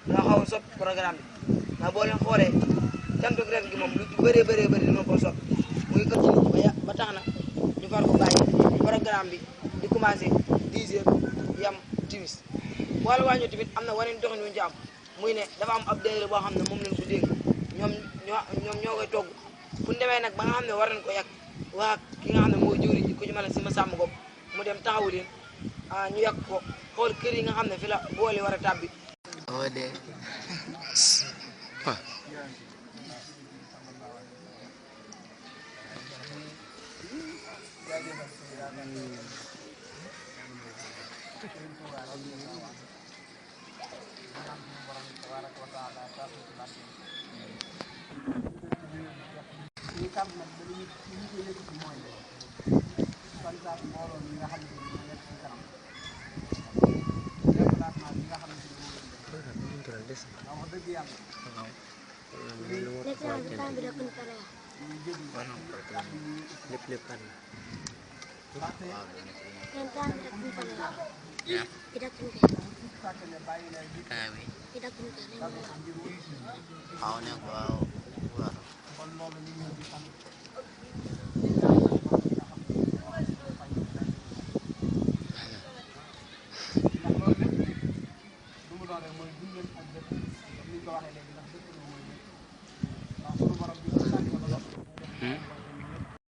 dina xaw a soppi programme bi ndax boo leen xoolee cantu ren gi moom lu ci bëree dina ko soppi muy ko ba tax na ñu far ko bàyyi programme bi di commencé 10 heures yam timis wala waa ñu tamit am na waneen doxin wuñu ci am muy ne dafa am ab daayira boo xam ne moom lañ ko dégg ñoom ñoo koy togg fu ñu demee nag ba nga xam ne war nañ ko yàq waa ki nga xam ne mooy jëwriñ ji ku ñu mën a si ma sàmm gopp mu dem taxawu leen ñu yàq ko xool kër yi nga xam ne fi la boole war a tàbbi